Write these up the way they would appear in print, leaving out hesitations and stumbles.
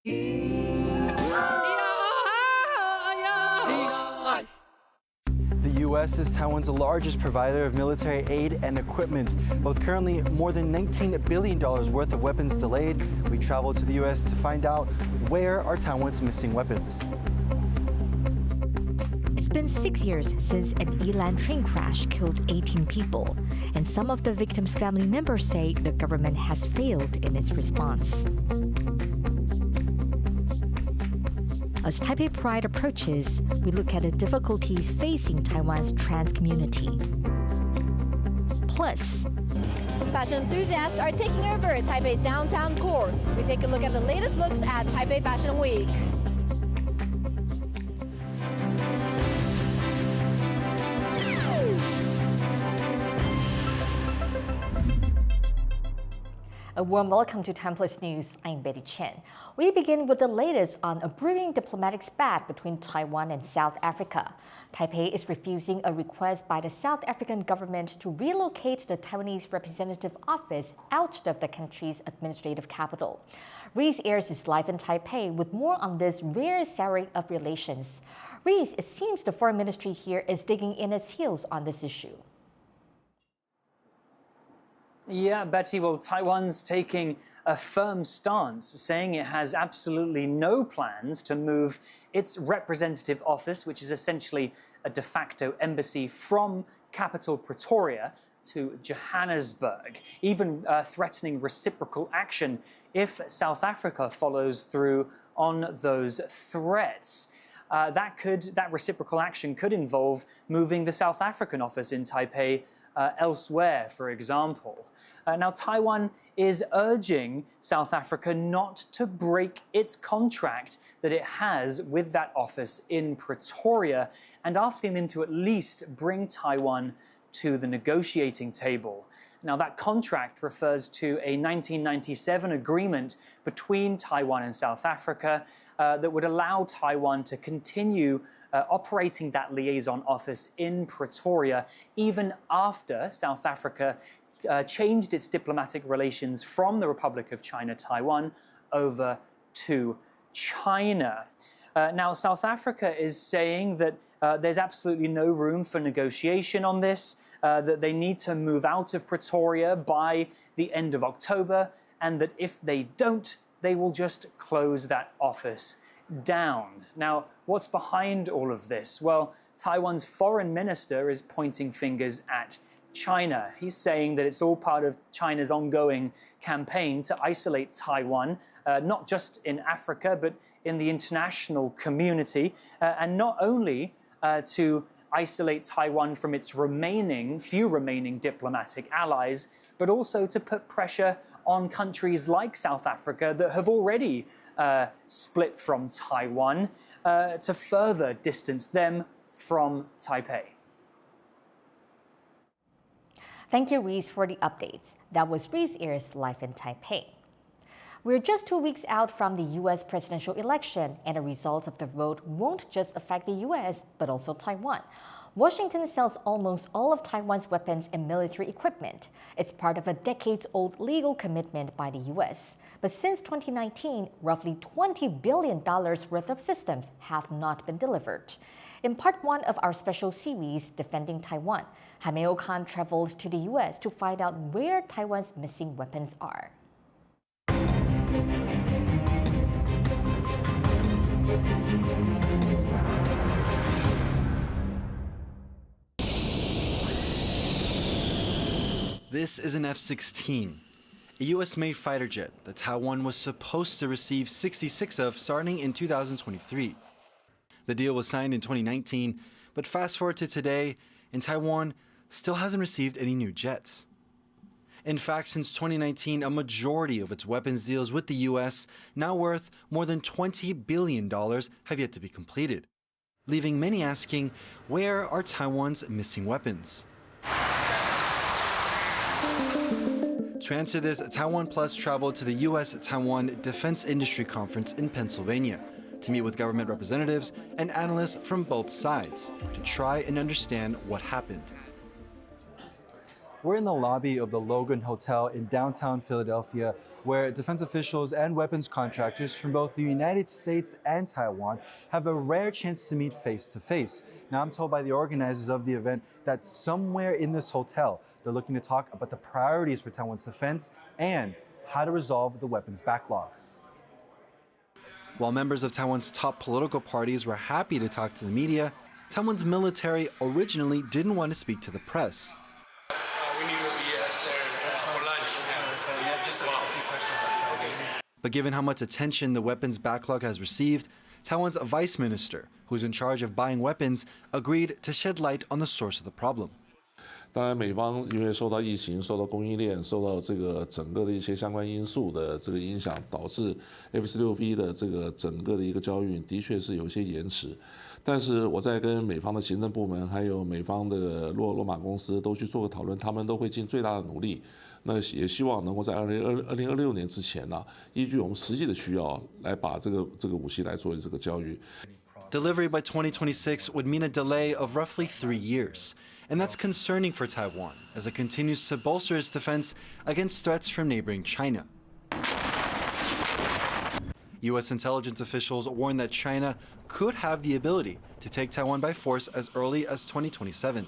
The U.S. is Taiwan's largest provider of military aid and equipment. With currently more than $19 billion worth of weapons delayed, we traveled to the U.S. to find out where are Taiwan's missing weapons. It's been 6 years since an Yilan train crash killed 18 people, and some of the victims' family members say the government has failed in its response. As Taipei Pride approaches, we look at the difficulties facing Taiwan's trans community. Plus, fashion enthusiasts are taking over Taipei's downtown core. We take a look at the latest looks at Taipei Fashion Week. a warm welcome to TaiwanPlus News. I'm Betty Chen. We begin with the latest on a brewing diplomatic spat between Taiwan and South Africa. Taipei is refusing a request by the South African government to relocate the Taiwanese representative office out of the country's administrative capital. Reese airs is live in Taipei with more on this rare sour of relations. Reese, it seems the foreign ministry here is digging in its heels on this issue. Yeah, Betty, well, Taiwan's taking a firm stance, saying it has absolutely no plans to move its representative office, which is essentially a de facto embassy, from capital Pretoria to Johannesburg, even threatening reciprocal action if South Africa follows through on those threats. That reciprocal action could involve moving the South African office in Taipei elsewhere, for example. Now, Taiwan is urging South Africa not to break its contract that it has with that office in Pretoria and asking them to at least bring Taiwan to the negotiating table. Now, that contract refers to a 1997 agreement between Taiwan and South Africa that would allow Taiwan to continue operating that liaison office in Pretoria even after South Africa changed its diplomatic relations from the Republic of China, Taiwan, over to China. Now, South Africa is saying that there's absolutely no room for negotiation on this, that they need to move out of Pretoria by the end of October, and that if they don't, they will just close that office down. Now, what's behind all of this? Well, Taiwan's foreign minister is pointing fingers at China. He's saying that it's all part of China's ongoing campaign to isolate Taiwan, not just in Africa, but in the international community, and not only to isolate Taiwan from its few remaining diplomatic allies, but also to put pressure on countries like South Africa that have already split from Taiwan to further distance them from Taipei. Thank you, Reese, for the updates. That was Reese Airs live in Taipei. We're just 2 weeks out from the U.S. presidential election, and the results of the vote won't just affect the U.S., but also Taiwan. Washington sells almost all of Taiwan's weapons and military equipment. It's part of a decades-old legal commitment by the U.S. But since 2019, roughly $20 billion worth of systems have not been delivered. In part one of our special series, Defending Taiwan, Hameo Khan traveled to the U.S. to find out where Taiwan's missing weapons are. This is an F-16, a U.S.-made fighter jet that Taiwan was supposed to receive 66 of starting in 2023. The deal was signed in 2019, but fast forward to today, and Taiwan still hasn't received any new jets. In fact, since 2019, a majority of its weapons deals with the U.S., now worth more than $20 billion, have yet to be completed, leaving many asking, where are Taiwan's missing weapons? To answer this, TaiwanPlus traveled to the U.S.-Taiwan Defense Industry Conference in Pennsylvania to meet with government representatives and analysts from both sides to try and understand what happened. We're in the lobby of the Logan Hotel in downtown Philadelphia, where defense officials and weapons contractors from both the United States and Taiwan have a rare chance to meet face to face. Now, I'm told by the organizers of the event that somewhere in this hotel, they're looking to talk about the priorities for Taiwan's defense and how to resolve the weapons backlog. While members of Taiwan's top political parties were happy to talk to the media, Taiwan's military originally didn't want to speak to the press. We need to be there for lunch. Just a few questions. But given how much attention the weapons backlog has received, Taiwan's vice minister, who's in charge of buying weapons, agreed to shed light on the source of the problem. 当然，美方因为受到疫情、受到供应链、受到这个整个的一些相关因素的这个影响，导致 F-16V 的这个整个的一个交运的确是有些延迟。但是我在跟美方的行政部门还有美方的洛马公司都去做个讨论，他们都会尽最大的努力。那也希望能够在2026年之前呢，依据我们实际的需要来把这个武器来做这个交易。Delivery by 2026 would mean a delay of roughly 3 years. And that's concerning for Taiwan as it continues to bolster its defense against threats from neighboring China. U.S. intelligence officials warn that China could have the ability to take Taiwan by force as early as 2027.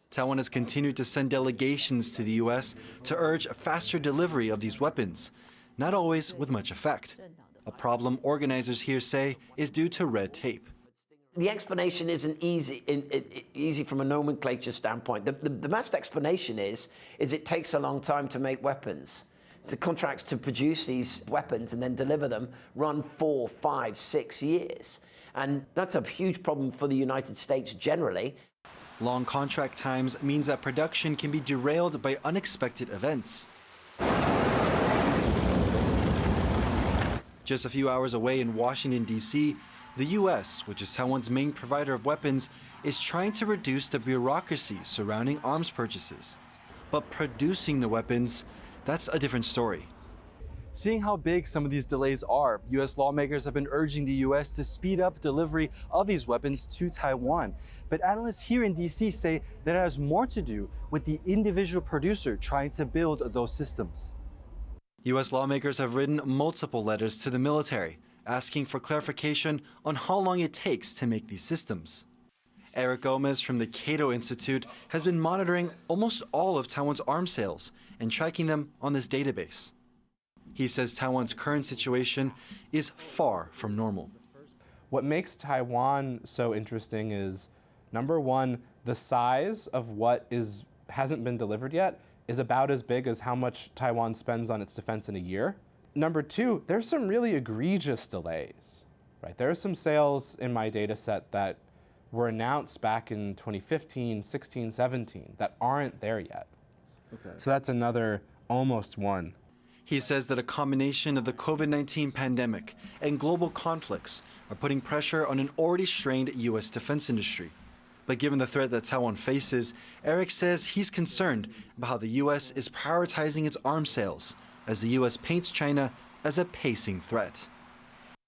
Taiwan has continued to send delegations to the U.S. to urge a faster delivery of these weapons, not always with much effect. A problem organizers here say is due to red tape. The explanation isn't easy from a nomenclature standpoint. The best explanation is it takes a long time to make weapons. The contracts to produce these weapons and then deliver them run 4, 5, 6 years. And that's a huge problem for the United States generally. Long contract times means that production can be derailed by unexpected events. Just a few hours away in Washington, D.C., the U.S., which is Taiwan's main provider of weapons, is trying to reduce the bureaucracy surrounding arms purchases. But producing the weapons, that's a different story. Seeing how big some of these delays are, U.S. lawmakers have been urging the U.S. to speed up delivery of these weapons to Taiwan. But analysts here in D.C. say that it has more to do with the individual producer trying to build those systems. U.S. lawmakers have written multiple letters to the military, asking for clarification on how long it takes to make these systems. Eric Gomez from the Cato Institute has been monitoring almost all of Taiwan's arms sales and tracking them on this database. He says Taiwan's current situation is far from normal. What makes Taiwan so interesting is, number one, the size of what hasn't been delivered yet is about as big as how much Taiwan spends on its defense in a year. Number two, there's some really egregious delays, right? There are some sales in my data set that were announced back in 2015, 16, 17 that aren't there yet. Okay. So that's another almost one. He says that a combination of the COVID-19 pandemic and global conflicts are putting pressure on an already strained U.S. defense industry. But given the threat that Taiwan faces, Eric says he's concerned about how the U.S. is prioritizing its arms sales as the U.S. paints China as a pacing threat.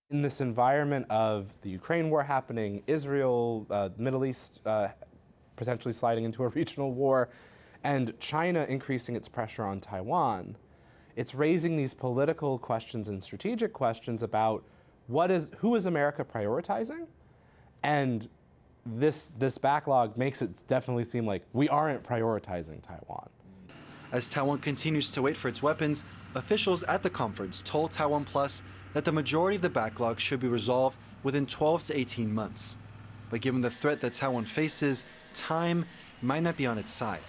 In this environment of the Ukraine war happening, Israel, Middle East potentially sliding into a regional war, and China increasing its pressure on Taiwan, it's raising these political questions and strategic questions about who is America prioritizing? And this backlog makes it definitely seem like we aren't prioritizing Taiwan. As Taiwan continues to wait for its weapons, officials at the conference told TaiwanPlus that the majority of the backlog should be resolved within 12 to 18 months. But given the threat that Taiwan faces, time might not be on its side.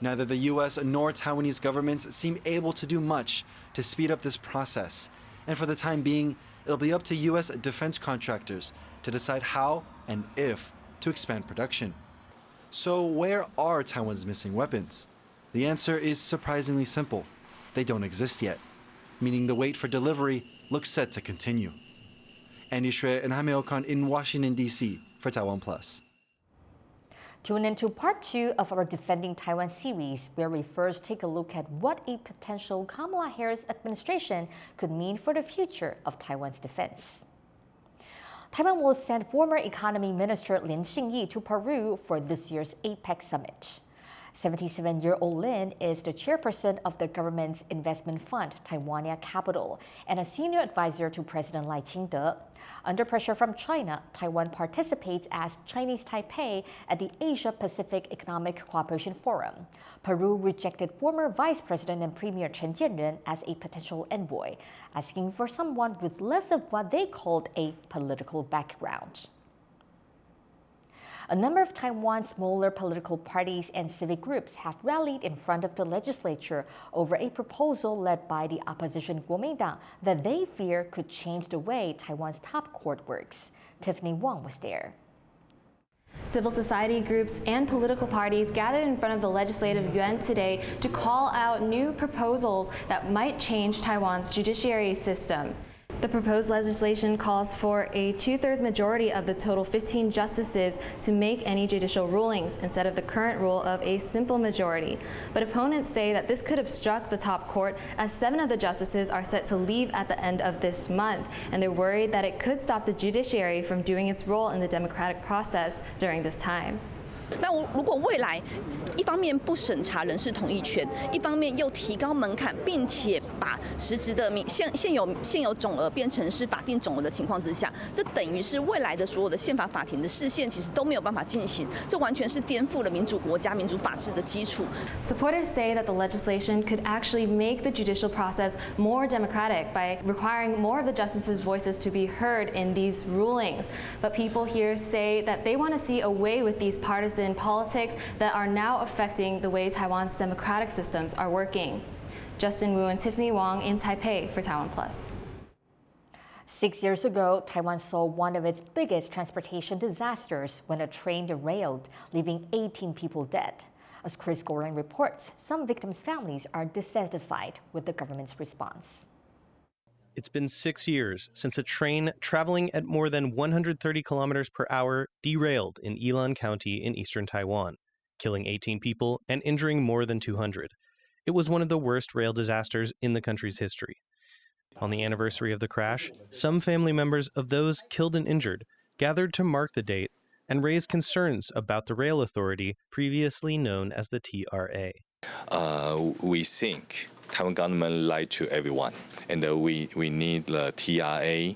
Neither the U.S. nor Taiwanese governments seem able to do much to speed up this process. And for the time being, it'll be up to U.S. defense contractors to decide how and if to expand production. So where are Taiwan's missing weapons? The answer is surprisingly simple. They don't exist yet, meaning the wait for delivery looks set to continue. Andy Shui and Jaime Okan in Washington, D.C. for TaiwanPlus. Tune in to part 2 of our Defending Taiwan series, where we first take a look at what a potential Kamala Harris administration could mean for the future of Taiwan's defense. Taiwan will send former Economy Minister Lin Xingyi to Peru for this year's APEC summit. 77-year-old Lin is the chairperson of the government's investment fund, Taiwania Capital, and a senior advisor to President Lai Ching-te. Under pressure from China, Taiwan participates as Chinese Taipei at the Asia-Pacific Economic Cooperation Forum. Peru rejected former Vice President and Premier Chen Jianren as a potential envoy, asking for someone with less of what they called a political background. A number of Taiwan's smaller political parties and civic groups have rallied in front of the legislature over a proposal led by the opposition Kuomintang that they fear could change the way Taiwan's top court works. Tiffany Wong was there. Civil society groups and political parties gathered in front of the Legislative Yuan today to call out new proposals that might change Taiwan's judiciary system. The proposed legislation calls for a 2/3 majority of the total 15 justices to make any judicial rulings instead of the current rule of a simple majority. But opponents say that this could obstruct the top court, as 7 of the justices are set to leave at the end of this month, and they're worried that it could stop the judiciary from doing its role in the democratic process during this time. 那如果未来一方面不审查人事同意权，一方面又提高门槛，并且把实质的现有总额变成是法定总额的情况之下，这等于是未来的所有的宪法法庭的释宪其实都没有办法进行，这完全是颠覆了民主国家、民主法治的基础。Supporters say that the legislation could actually make the judicial process more democratic by requiring more of the justices' voices to be heard in these rulings. But people here say that they want to see away with these partisan politics that are now affecting the way Taiwan's democratic systems are working. Justin Wu and Tiffany Wong in Taipei for TaiwanPlus. 6 years ago, Taiwan saw one of its biggest transportation disasters when a train derailed, leaving 18 people dead. As Chris Goring reports, some victims' families are dissatisfied with the government's response. It's been 6 years since a train traveling at more than 130 kilometers per hour derailed in Yilan County in eastern Taiwan, killing 18 people and injuring more than 200. It was one of the worst rail disasters in the country's history. On the anniversary of the crash, some family members of those killed and injured gathered to mark the date and raise concerns about the rail authority previously known as the TRA. We think Taiwan government lied to everyone, and we need the TRA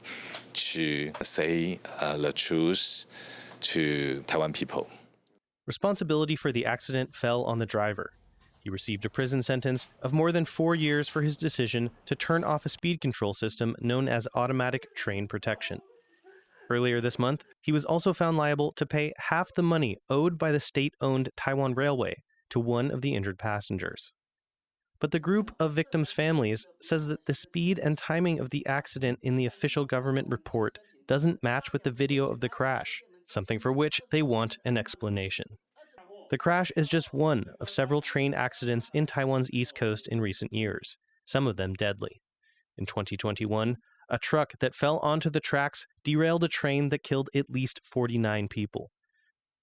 to say the truth to Taiwan people. Responsibility for the accident fell on the driver. He received a prison sentence of more than 4 years for his decision to turn off a speed control system known as automatic train protection. Earlier this month, he was also found liable to pay half the money owed by the state-owned Taiwan Railway to one of the injured passengers. But the group of victims' families says that the speed and timing of the accident in the official government report doesn't match with the video of the crash, something for which they want an explanation. The crash is just one of several train accidents in Taiwan's east coast in recent years, some of them deadly. In 2021, a truck that fell onto the tracks derailed a train that killed at least 49 people.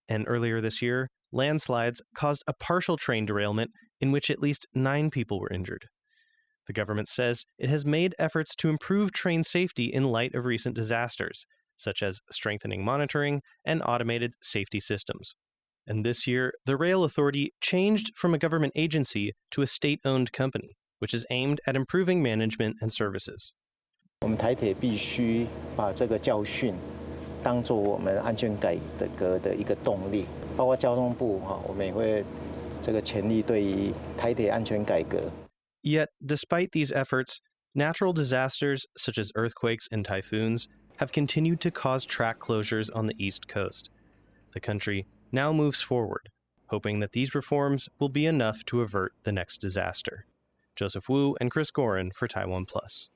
And earlier this year, landslides caused a partial train derailment in which at least 9 people were injured. The government says it has made efforts to improve train safety in light of recent disasters, such as strengthening monitoring and automated safety systems. And this year, the rail authority changed from a government agency to a state-owned company, which is aimed at improving management and services. 我们台铁必须把这个教训当作我们安全改革的一个动力，包括交通部我们也会这个全力对于台铁安全改革。 Yet, despite these efforts, natural disasters such as earthquakes and typhoons have continued to cause track closures on the East Coast. The country now moves forward, hoping that these reforms will be enough to avert the next disaster. Joseph Wu and Chris Gorin for TaiwanPlus.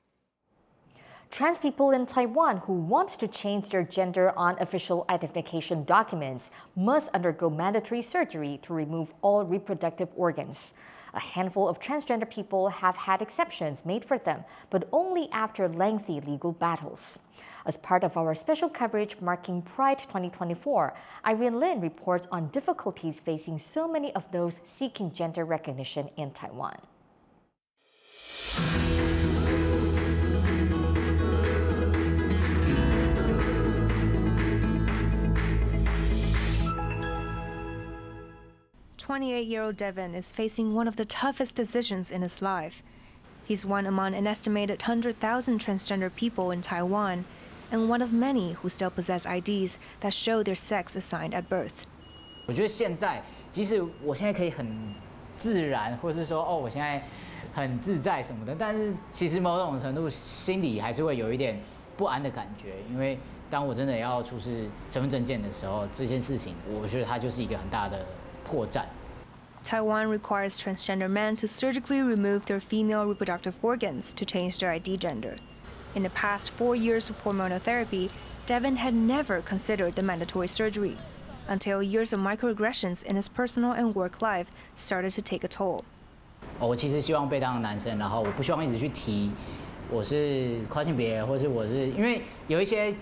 Trans people in Taiwan who want to change their gender on official identification documents must undergo mandatory surgery to remove all reproductive organs. A handful of transgender people have had exceptions made for them, but only after lengthy legal battles. As part of our special coverage marking Pride 2024, Irene Lin reports on difficulties facing so many of those seeking gender recognition in Taiwan. 28-year-old Devin is facing one of the toughest decisions in his life. He's one among an estimated 100,000 transgender people in Taiwan, and one of many who still possess IDs that show their sex assigned at birth. 我觉得现在，即使我现在可以很自然，或是说我现在很自在什么的，但是其实某种程度心里还是会有一点不安的感觉，因为当我真的要出示身份证件的时候，这件事情我觉得它就是一个很大的破绽。Taiwan requires transgender men to surgically remove their female reproductive organs to change their ID gender. In the past 4 years of hormonal therapy, Devin had never considered the mandatory surgery, until years of microaggressions in his personal and work life started to take a toll. 我其实希望被当男生，然后我不希望一直去提我是跨性别，或是我是因为有一些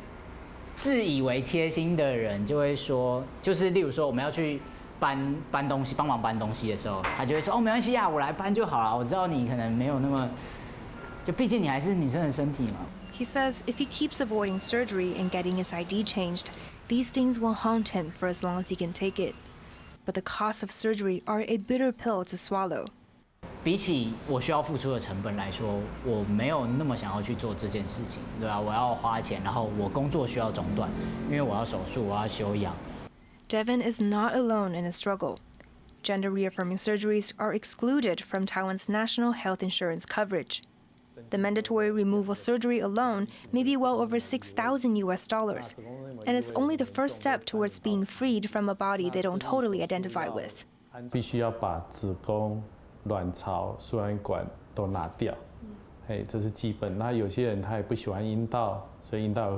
自以为贴心的人就会说，就是例如说我们要去搬东西，帮忙搬东西的时候，他就会说没关系啊，我来搬就好了。我知道你可能没有那么，就毕竟你还是女生的身体嘛。He says if he keeps avoiding surgery and getting his ID changed, these things will haunt him for as long as he can take it. But the costs of surgery are a bitter pill to swallow. 比起我需要付出的成本来说，我没有那么想要去做这件事情，对吧？我要花钱，然后我工作需要中断，因为我要手术，我要休养。Devin is not alone in his struggle. Gender-reaffirming surgeries are excluded from Taiwan's national health insurance coverage. The mandatory removal surgery alone may be well over $6,000, and it's only the first step towards being freed from a body they don't totally identify with. 必须要把子宫、卵巢、输卵管都拿掉，这是基本。那有些人他也不喜欢阴道，所以阴道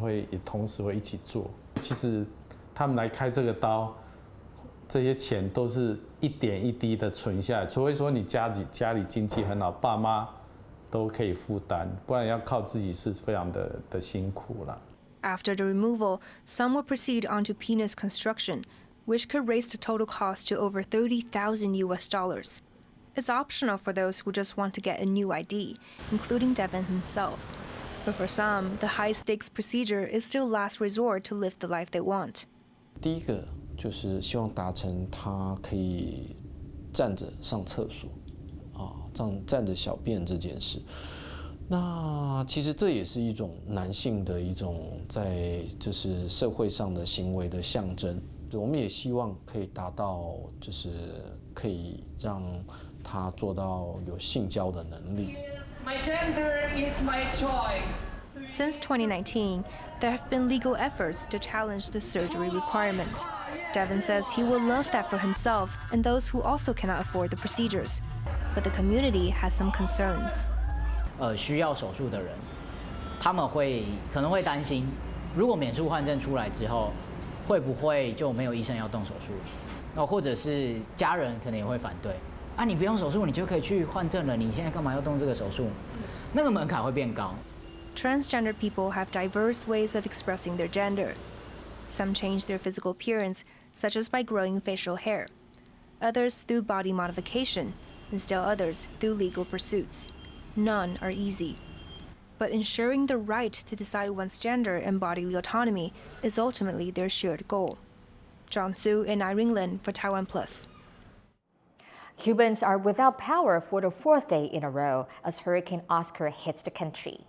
也同时会一起做。其实他们来开这个刀，这些钱都是一点一滴的存下来，除非说你家里经济很好，爸妈都可以负担，不然要靠自己是非常的辛苦啦。After the removal, some will proceed onto penis construction, which could raise the total cost to over $30,000. It's optional for those who just want to get a new ID, including Devin himself. But for some, the high-stakes procedure is still last resort to live the life they want. 第一个就是希望达成他可以站着上厕所，站着小便这件事。那其实这也是一种男性的一种在就是社会上的行为的象征。我们也希望可以达到，就是可以让他做到有性交的能力。My gender is my choice. Since 2019, there have been legal efforts to challenge the surgery requirement. Devin says he would love that for himself and those who also cannot afford the procedures. But the community has some concerns. 需要手术的人，他们可能会担心，如果免术换证出来之后，会不会就没有医生要动手术？或者是家人可能也会反对。你不用手术，你就可以去换证了，你现在干嘛要动这个手术？那个门槛会变高。Transgender people have diverse ways of expressing their gender. Some change their physical appearance, such as by growing facial hair. Others through body modification, and still others through legal pursuits. None are easy. But ensuring the right to decide one's gender and bodily autonomy is ultimately their shared goal. John Su and Irene Lin for TaiwanPlus. Cubans are without power for the fourth day in a row as Hurricane Oscar hits the country.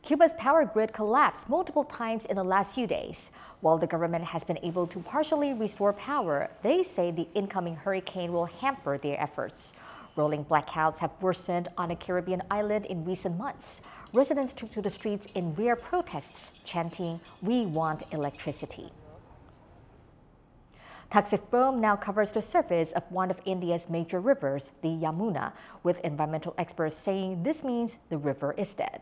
Cuba's power grid collapsed multiple times in the last few days. While the government has been able to partially restore power, they say the incoming hurricane will hamper their efforts. Rolling blackouts have worsened on a Caribbean island in recent months. Residents took to the streets in rare protests, chanting, "We want electricity." Toxic foam now covers the surface of one of India's major rivers, the Yamuna, with environmental experts saying this means the river is dead.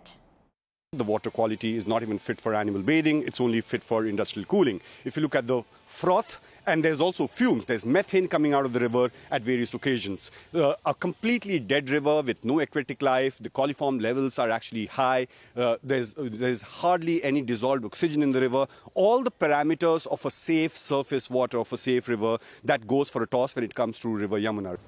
The water quality is not even fit for animal bathing, it's only fit for industrial cooling. If you look at the froth, and there's also fumes, there's methane coming out of the river at various occasions. A completely dead river with no aquatic life, the coliform levels are actually high, there's hardly any dissolved oxygen in the river. All the parameters of a safe surface water, of a safe river, that goes for a toss when it comes through River Yamuna.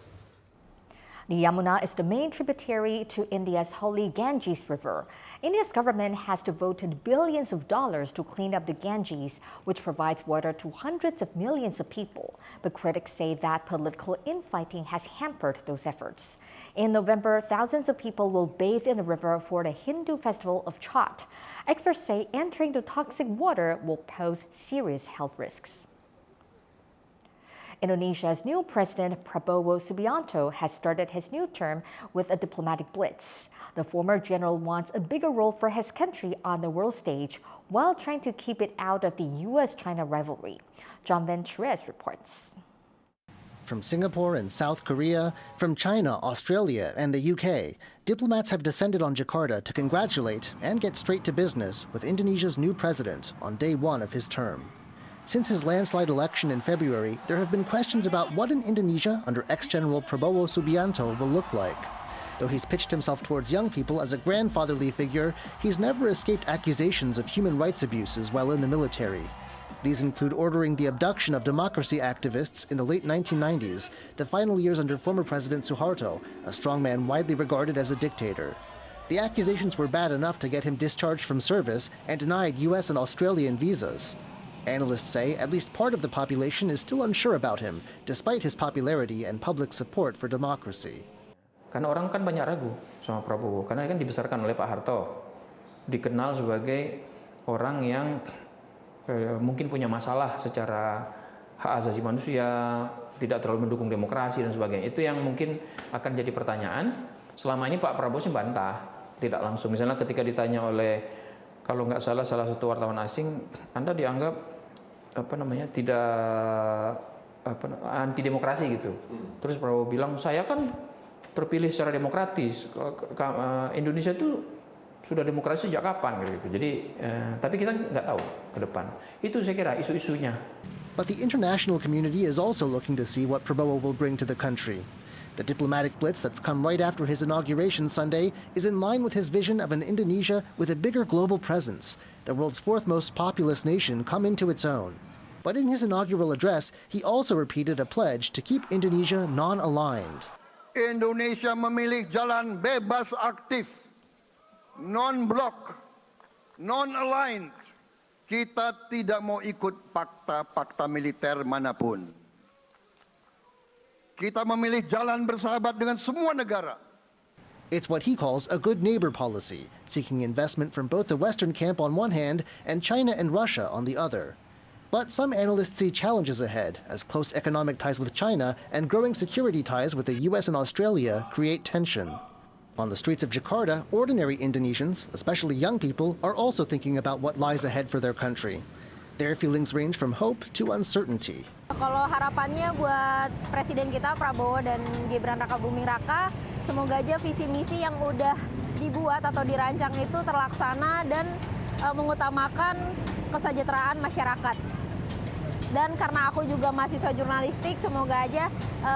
The Yamuna is the main tributary to India's holy Ganges River. India's government has devoted billions of dollars to clean up the Ganges, which provides water to hundreds of millions of people. But critics say that political infighting has hampered those efforts. In November, thousands of people will bathe in the river for the Hindu festival of Chhath. Experts say entering the toxic water will pose serious health risks. Indonesia's new president, Prabowo Subianto, has started his new term with a diplomatic blitz. The former general wants a bigger role for his country on the world stage while trying to keep it out of the U.S.-China rivalry. John Venturez reports. From Singapore and South Korea, from China, Australia, and the UK, diplomats have descended on Jakarta to congratulate and get straight to business with Indonesia's new president on day one of his term. Since his landslide election in February, there have been questions about what an Indonesia under ex-General Prabowo Subianto will look like. Though he's pitched himself towards young people as a grandfatherly figure, he's never escaped accusations of human rights abuses while in the military. These include ordering the abduction of democracy activists in the late 1990s, the final years under former President Suharto, a strongman widely regarded as a dictator. The accusations were bad enough to get him discharged from service and denied U.S. and Australian visas. Analysts say at least part of the population is still unsure about him, despite his popularity and public support for democracy. Karena orang kan banyak ragu sama Prabowo, karena kan dibesarkan oleh Pak Harto, dikenal sebagai orang yang mungkin punya masalah secara hak asasi manusia, tidak terlalu mendukung demokrasi dan sebagainya. Itu yang mungkin akan jadi pertanyaan. Selama ini Pak Prabowo sih bantah, tidak langsung. Misalnya ketika ditanya oleh, kalau nggak salah satu wartawan asing, Anda dianggap tidak anti demokrasi gitu. Terus Prabowo bilang, saya kan terpilih secara demokratis. Indonesia itu sudah demokrasi sejak kapan gitu. Jadi tapi kita nggak tahu ke depan. Itu saya kira isu-isunya. But the international community is also looking to see what Prabowo will bring to the country. The diplomatic blitz that's come right after his inauguration Sunday is in line with his vision of an Indonesia with a bigger global presence, the world's fourth most populous nation come into its own. But in his inaugural address, he also repeated a pledge to keep Indonesia non-aligned. Indonesia memilih jalan bebas aktif, non-blok, non-aligned. Kita tidak mau ikut fakta militer manapun. Kita memilih jalan bersahabat dengan semua negara. It's what he calls a good neighbor policy, seeking investment from both the Western camp on one hand and China and Russia on the other. But some analysts see challenges ahead as close economic ties with China and growing security ties with the US and Australia create tension. On the streets of Jakarta, ordinary Indonesians, especially young people, are also thinking about what lies ahead for their country. Their feelings range from hope to uncertainty. Kalau harapannya buat Presiden kita Prabowo dan Gibran Rakabuming Raka, semoga aja visi misi yang udah dibuat atau dirancang itu terlaksana dan mengutamakan kesejahteraan masyarakat. Dan karena aku juga mahasiswa jurnalistik, semoga aja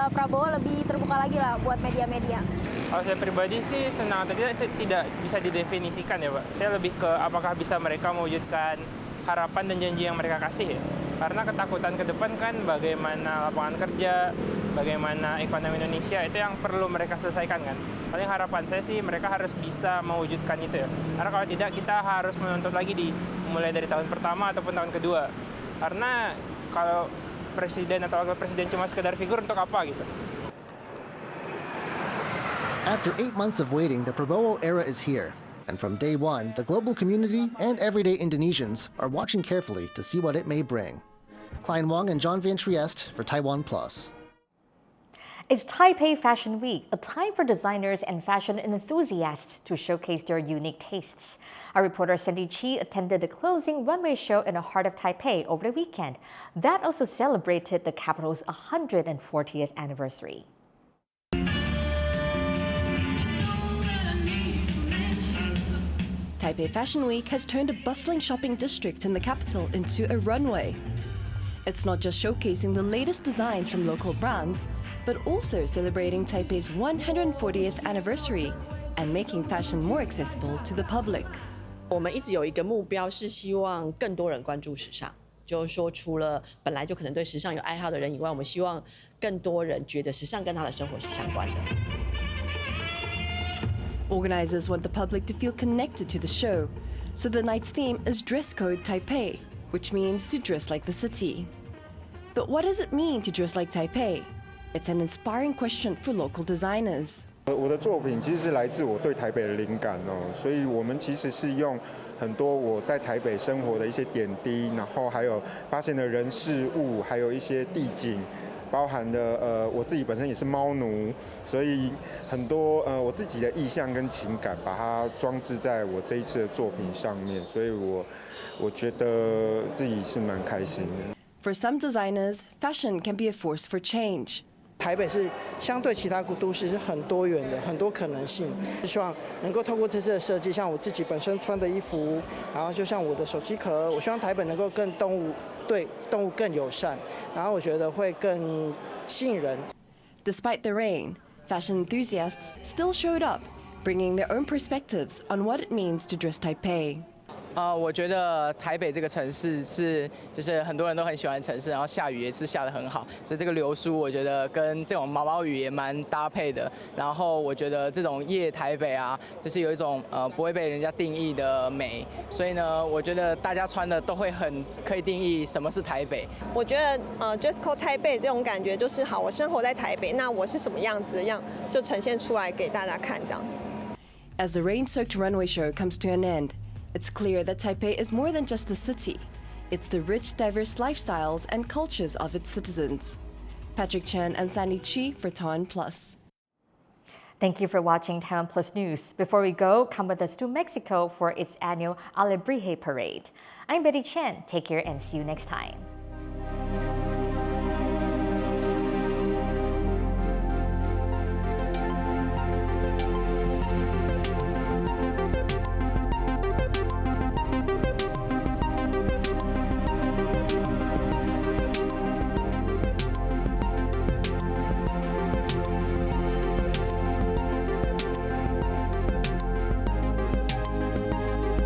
Prabowo lebih terbuka lagi lah buat media-media. Kalau saya pribadi sih senang atau tidak, saya tidak bisa didefinisikan ya Pak. Saya lebih ke apakah bisa mereka mewujudkan harapan dan janji yang mereka kasih ya. Karena ketakutan ke depan kan bagaimana lapangan kerja, bagaimana ekonomi Indonesia, itu yang perlu mereka selesaikan kan. Paling harapan saya sih mereka harus bisa mewujudkan itu ya. Karena kalau tidak kita harus menuntut lagi mulai dari tahun pertama ataupun tahun kedua. Karena kalau presiden atau wakil presiden cuma sekedar figur untuk apa gitu. After 8 months of waiting, the Prabowo era is here. And from day one, the global community and everyday Indonesians are watching carefully to see what it may bring. Klein Wong and John Van Trieste for TaiwanPlus. It's Taipei Fashion Week, a time for designers and fashion enthusiasts to showcase their unique tastes. Our reporter Cindy Chi attended the closing runway show in the heart of Taipei over the weekend. That also celebrated the capital's 140th anniversary. Taipei Fashion Week has turned a bustling shopping district in the capital into a runway. It's not just showcasing the latest designs from local brands, but also celebrating Taipei's 140th anniversary and making fashion more accessible to the public. 我们一直有一个目标，是希望更多人关注时尚。就是说，除了本来就可能对时尚有爱好的人以外，我们希望更多人觉得时尚跟他的生活是相关的。Organizers want the public to feel connected to the show, so the night's theme is Dress Code Taipei, which means to dress like the city. But what does it mean to dress like Taipei? It's an inspiring question for local designers. 我的作品其实是来自我对台北的灵感哦，所以我们其实是用很多我在台北生活的一些点滴，然后还有发现的人事物，还有一些地景，包含了我自己本身也是猫奴，所以很多我自己的意象跟情感，把它装置在我这一次的作品上面，所以我觉得自己是蛮开心的。For some designers, fashion can be a force for change. 台北是相对其他都市是很多元的，很多可能性。希望能够透过这次的设计，像我自己本身穿的衣服，然后就像我的手机壳，我希望台北能够对动物更友善，然后我觉得会更吸引人。Despite the rain, fashion enthusiasts still showed up, bringing their own perspectives on what it means to dress Taipei. 我觉得台北这个城市就是很多人都很喜欢的城市，然后下雨也是下得很好，所以这个流苏我觉得跟这种毛毛雨也蛮搭配的。然后我觉得这种夜台北啊，就是有一种不会被人家定义的美，所以呢，我觉得大家穿的都会很可以定义什么是台北。我觉得Dress Code 台北这种感觉就是好，我生活在台北，那我是什么样子的样就呈现出来给大家看这样子。As the rain-soaked runway show comes to an end, it's clear that Taipei is more than just the city. It's the rich, diverse lifestyles and cultures of its citizens. Patrick Chen and Sandy Chi for TaiwanPlus. Thank you for watching TaiwanPlus News. Before we go, come with us to Mexico for its annual Alebrije Parade. I'm Betty Chen. Take care and see you next time.